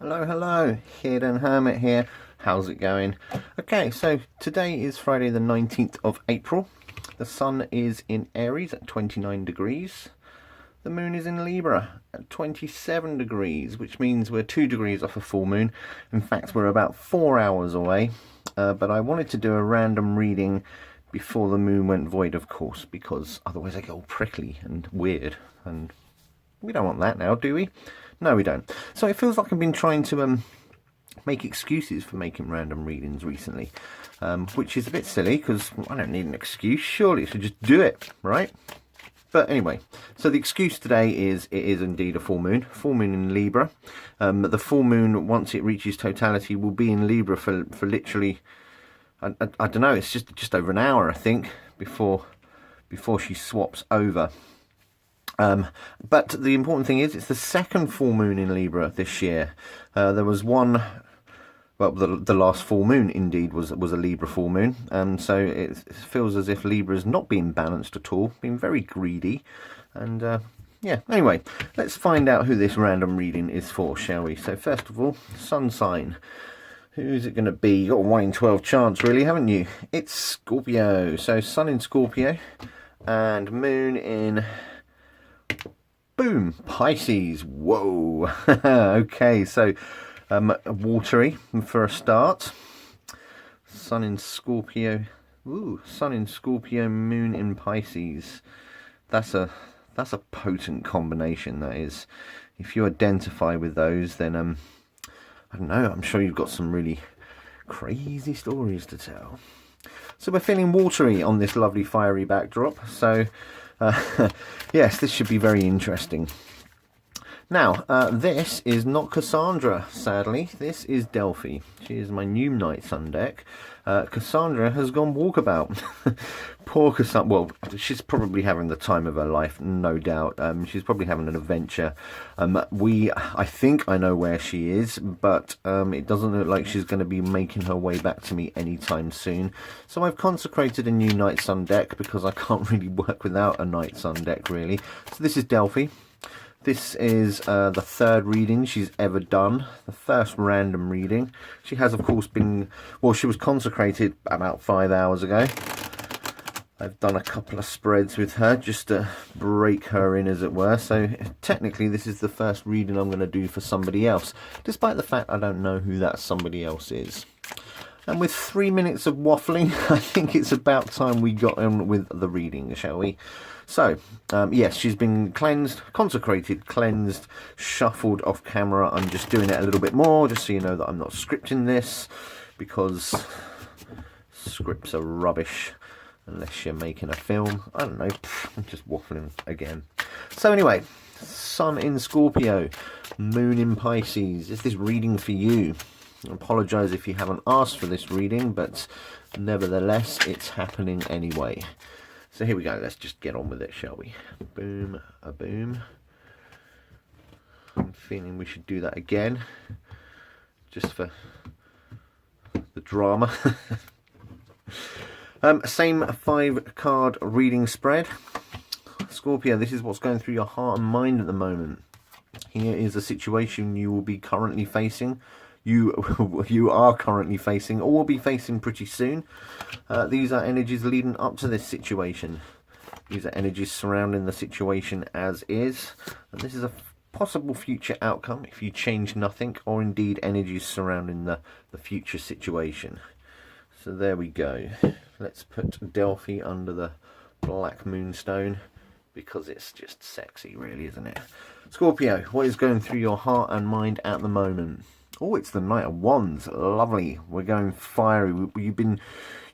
Hello, hello, Hidden Hermit here. How's it going? Okay, so today is Friday the 19th of April. The sun is in Aries at 29 degrees. The moon is in Libra at 27 degrees, which means we're 2 degrees off a full moon. In fact, we're about 4 hours away. But I wanted to do a random reading before the moon went void, of course, because otherwise I get all prickly and weird, and we don't want that now, do we? No, we don't. So it feels like I've been trying to make excuses for making random readings recently, which is a bit silly because I don't need an excuse. Surely, so just do it, right? But anyway, so the excuse today is it is indeed a full moon in Libra. The full moon, once it reaches totality, will be in Libra for literally, I don't know, it's just over an hour, I think, before she swaps over. But the important thing is it's the second full moon in Libra this year. There was one, well, the last full moon indeed was a Libra full moon. So it feels as if Libra has not been balanced at all, been very greedy. And yeah, anyway, let's find out who this random reading is for, shall we? So first of all, sun sign. Who's it going to be? You've got a 1 in 12 chance, really, haven't you? It's Scorpio. So sun in Scorpio and moon in... boom, Pisces. Whoa. Okay, so watery for a start. Sun in Scorpio. Ooh, sun in Scorpio, moon in Pisces. That's a potent combination, that is. If you identify with those, then I don't know, I'm sure you've got some really crazy stories to tell. So we're feeling watery on this lovely fiery backdrop. So yes, this should be very interesting. Now, this is not Cassandra, sadly. This is Delphi. She is my new Night Sun deck. Cassandra has gone walkabout. Poor Cassandra. Well, she's probably having the time of her life, no doubt. She's probably having an adventure. I think I know where she is, but it doesn't look like she's going to be making her way back to me anytime soon. So I've consecrated a new Night Sun deck because I can't really work without a Night Sun deck, really. So this is Delphi. This is the third reading she's ever done, the first random reading. She has, of course, been, well, she was consecrated about 5 hours ago. I've done a couple of spreads with her just to break her in, as it were. So technically, this is the first reading I'm going to do for somebody else, despite the fact I don't know who that somebody else is. And with 3 minutes of waffling, I think it's about time we got on with the reading, shall we? So, yes, she's been cleansed, consecrated, cleansed, shuffled off camera. I'm just doing it a little bit more, just so you know that I'm not scripting this, because scripts are rubbish, unless you're making a film. I don't know, I'm just waffling again. So anyway, sun in Scorpio, moon in Pisces. Is this reading for you? I apologise if you haven't asked for this reading, but nevertheless, it's happening anyway. So here we go, let's just get on with it, shall we? Boom, a boom. I'm feeling we should do that again, just for the drama. Same 5-card reading spread. Scorpio, this is what's going through your heart and mind at the moment. Here is a situation you will be currently facing. You are currently facing, or will be facing pretty soon. These are energies leading up to this situation. These are energies surrounding the situation as is. And this is a possible future outcome if you change nothing, or indeed energies surrounding the future situation. So there we go. Let's put Delphi under the black moonstone, because it's just sexy, really, isn't it? Scorpio, what is going through your heart and mind at the moment? Oh, it's the Knight of Wands. Lovely. We're going fiery.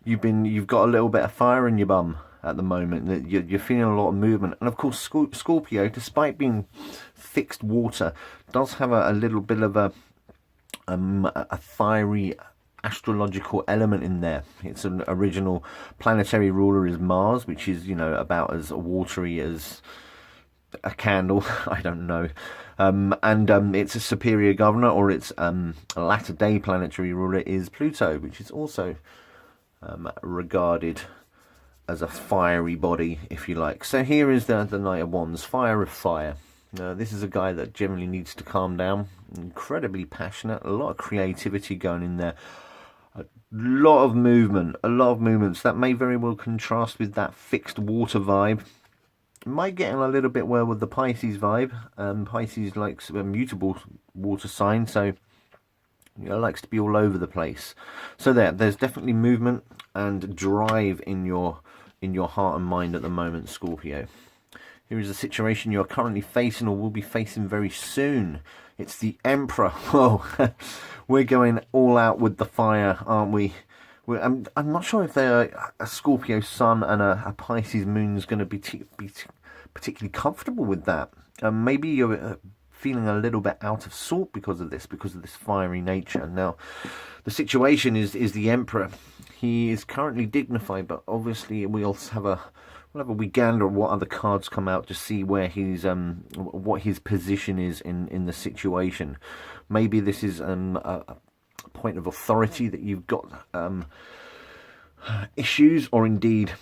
You've got a little bit of fire in your bum at the moment. You're feeling a lot of movement. And of course, Scorpio, despite being fixed water, does have a little bit of a fiery astrological element in there. Its an original planetary ruler is Mars, which is, you know, about as watery as a candle. I don't know. And its a superior governor, or its a latter day planetary ruler, is Pluto, which is also regarded as a fiery body, if you like. So here is the Knight of Wands, fire of fire. This is a guy that generally needs to calm down. Incredibly passionate, a lot of creativity going in there. A lot of movement, a lot of movements. That may very well contrast with that fixed water vibe. It might get in a little bit well with the Pisces vibe. Pisces likes a mutable water sign, so likes to be all over the place. So there's definitely movement and drive in your heart and mind at the moment, Scorpio. Here is a situation you're currently facing or will be facing very soon. It's the Emperor. Whoa, we're going all out with the fire, aren't we? I'm not sure if a Scorpio Sun and a Pisces Moon is going to be particularly comfortable with that. Maybe you're feeling a little bit out of sort because of this fiery nature. Now, the situation is the Emperor. He is currently dignified, but obviously we'll have a wee gander at what other cards come out to see where he's what his position is in the situation. Maybe this is a point of authority that you've got issues or indeed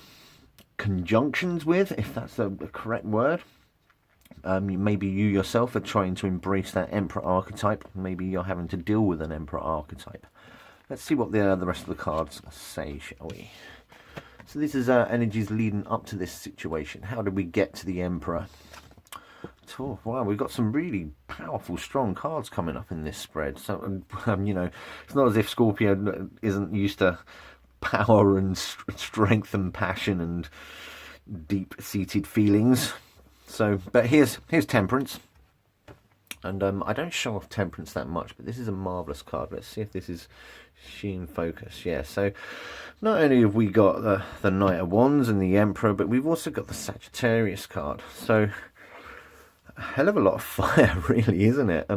conjunctions with, if that's the correct word. Maybe you yourself are trying to embrace that Emperor archetype. Maybe you're having to deal with an Emperor archetype. Let's see what the rest of the cards say, shall we? So this is energies leading up to this situation. How did we get to the Emperor? Oh, wow, we've got some really powerful, strong cards coming up in this spread. So, it's not as if Scorpio isn't used to power and strength and passion and deep-seated feelings. So, but here's Temperance. And I don't show off Temperance that much, but this is a marvellous card. Let's see if this is in focus. Yeah, so not only have we got the Knight of Wands and the Emperor, but we've also got the Sagittarius card. So, a hell of a lot of fire, really, isn't it?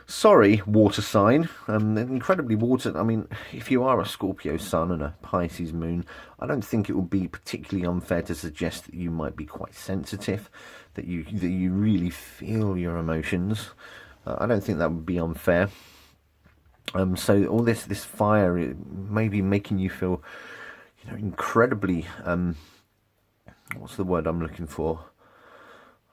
Sorry, water sign. Incredibly water. I mean, if you are a Scorpio Sun and a Pisces Moon, I don't think it would be particularly unfair to suggest that you might be quite sensitive, that you really feel your emotions. I don't think that would be unfair. So all this fire, it may be making you feel, incredibly. What's the word I'm looking for?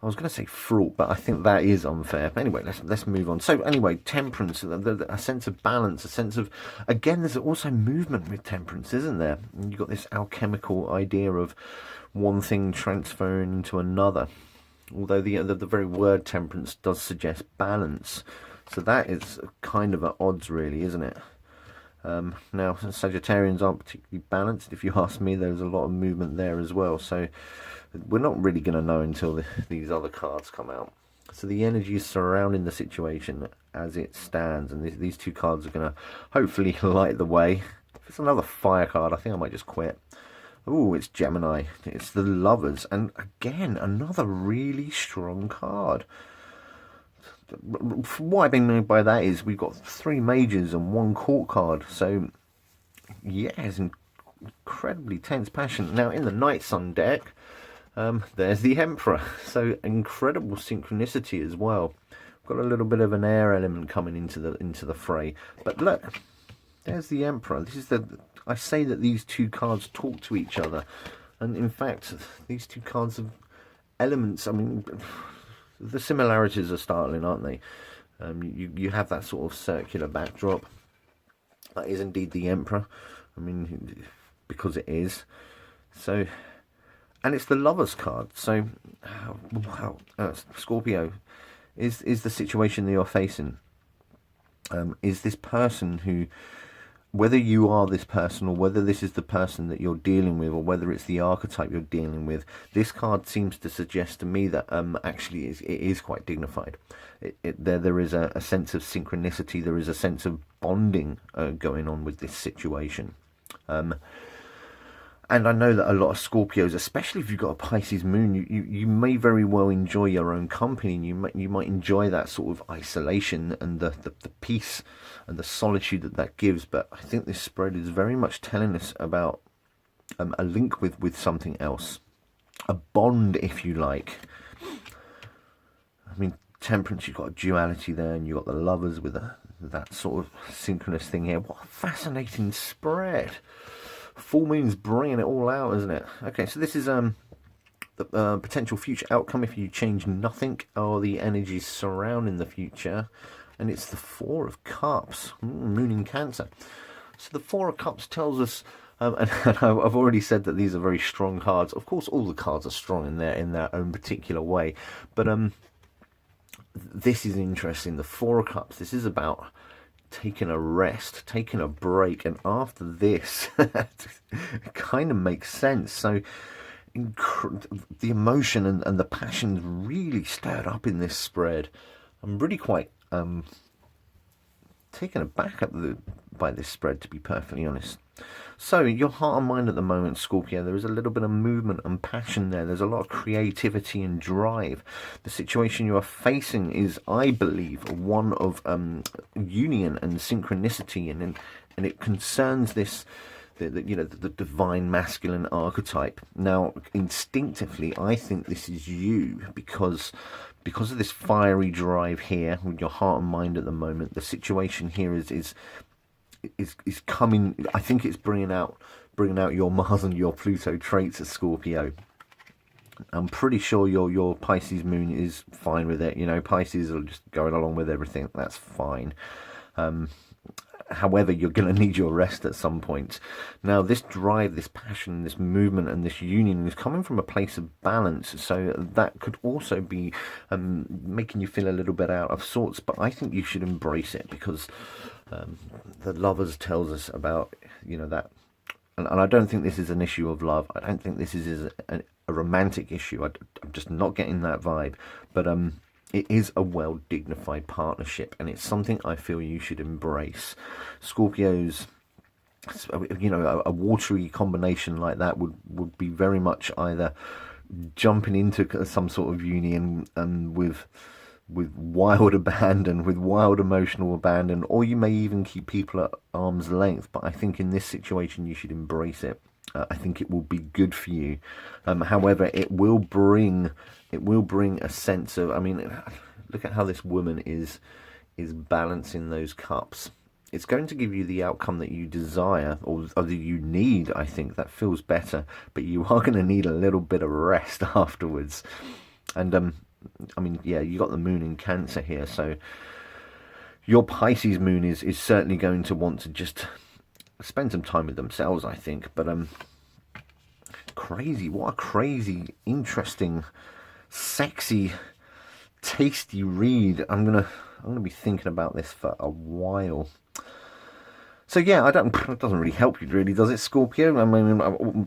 I was going to say fraught, but I think that is unfair. But anyway, let's move on. So anyway, Temperance, a sense of balance, a sense of, again, there's also movement with Temperance, isn't there? And you've got this alchemical idea of one thing transferring into another. Although the very word Temperance does suggest balance. So that is kind of at odds, really, isn't it? Now, Sagittarians aren't particularly balanced. If you ask me, there's a lot of movement there as well. So we're not really going to know until these other cards come out. So the energy is surrounding the situation as it stands. And these two cards are going to hopefully light the way. If it's another fire card, I think I might just quit. Oh, it's Gemini. It's the Lovers. And again, another really strong card. What I mean by that is we've got 3 majors and 1 court card. So, yeah, it's incredibly tense passion. Now, in the Night Sun deck, there's the Emperor. So, incredible synchronicity as well. Got a little bit of an air element coming into the fray. But look, there's the Emperor. This is I say that these two cards talk to each other. And, in fact, these two cards have elements, I mean, the similarities are startling, aren't they? You have that sort of circular backdrop. That is indeed the Emperor. I mean, because it is. So, and it's the Lovers card. So, wow, Scorpio, is the situation that you're facing? Is this person who, whether you are this person or whether this is the person that you're dealing with or whether it's the archetype you're dealing with, this card seems to suggest to me that actually it is quite dignified. There is a sense of synchronicity, there is a sense of bonding going on with this situation. And I know that a lot of Scorpios, especially if you've got a Pisces moon, you may very well enjoy your own company. You might enjoy that sort of isolation and the peace and the solitude that gives. But I think this spread is very much telling us about a link with something else, a bond, if you like. I mean, Temperance, you've got a duality there, and you've got the Lovers with that sort of synchronous thing here. What a fascinating spread. Full moon's bringing it all out, isn't it? Okay, so this is The potential future outcome if you change nothing are the energies surrounding the future, and it's the Four of Cups, Moon in Cancer. So the Four of Cups tells us, and I've already said that these are very strong cards. Of course, all the cards are strong in their own particular way, but this is interesting. The Four of Cups. This is about taking a rest, taking a break, and after this, it kind of makes sense. So the emotion and the passion's really stirred up in this spread. I'm really quite taken aback by this spread, to be perfectly honest. So your heart and mind at the moment, Scorpio, there is a little bit of movement and passion there. There's a lot of creativity and drive. The situation you are facing is, I believe, one of union and synchronicity, and it concerns this, the divine masculine archetype. Now, instinctively, I think this is you because of this fiery drive here with your heart and mind at the moment. The situation here is coming. I think it's bringing out your Mars and your Pluto traits as Scorpio. I'm pretty sure your Pisces moon is fine with it. Pisces are just going along with everything. That's fine. However, you're going to need your rest at some point. Now, this drive, this passion, this movement, and this union is coming from a place of balance. So that could also be making you feel a little bit out of sorts. But I think you should embrace it, because the Lovers tells us about, that. And I don't think this is an issue of love. I don't think this is a romantic issue. I'm just not getting that vibe. But it is a well-dignified partnership, and it's something I feel you should embrace. Scorpios, a watery combination like that would be very much either jumping into some sort of union with wild abandon, with wild emotional abandon, or you may even keep people at arm's length. But I think in this situation you should embrace it. I think it will be good for you. However, it will bring a sense of, look at how this woman is balancing those cups. It's going to give you the outcome that you desire, or that you need. I think that feels better, but you are going to need a little bit of rest afterwards. And yeah, you got the moon in Cancer here, so your Pisces moon is certainly going to want to just spend some time with themselves, I think. But crazy, what a crazy, interesting, sexy, tasty read. I'm gonna be thinking about this for a while. So yeah, it doesn't really help you, really, does it, Scorpio?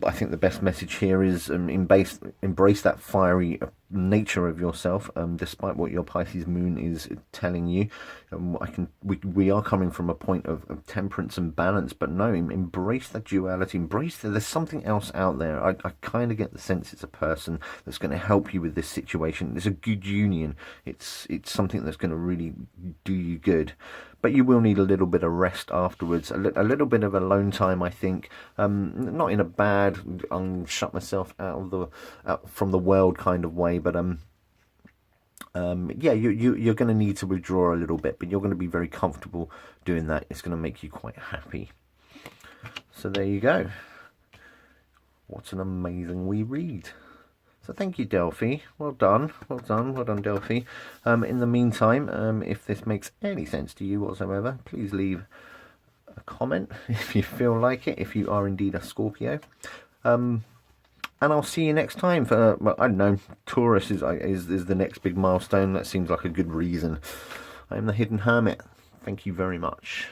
I think the best message here is embrace that fiery nature of yourself, despite what your Pisces moon is telling you. We are coming from a point of temperance and balance, but no, embrace that duality. Embrace that there's something else out there. I kind of get the sense it's a person that's going to help you with this situation. It's a good union. It's something that's going to really do you good. But you will need a little bit of rest afterwards, a little bit of alone time, I think. Not in a bad, shut myself out from the world kind of way, but yeah, you're going to need to withdraw a little bit, but you're going to be very comfortable doing that. It's going to make you quite happy. So there you go. What an amazing wee read. So thank you, Delphi. Well done, Delphi. In the meantime, if this makes any sense to you whatsoever, please leave a comment if you feel like it, if you are indeed a Scorpio. And I'll see you next time for, well, I don't know, Taurus is the next big milestone. That seems like a good reason. I am the Hidden Hermit. Thank you very much.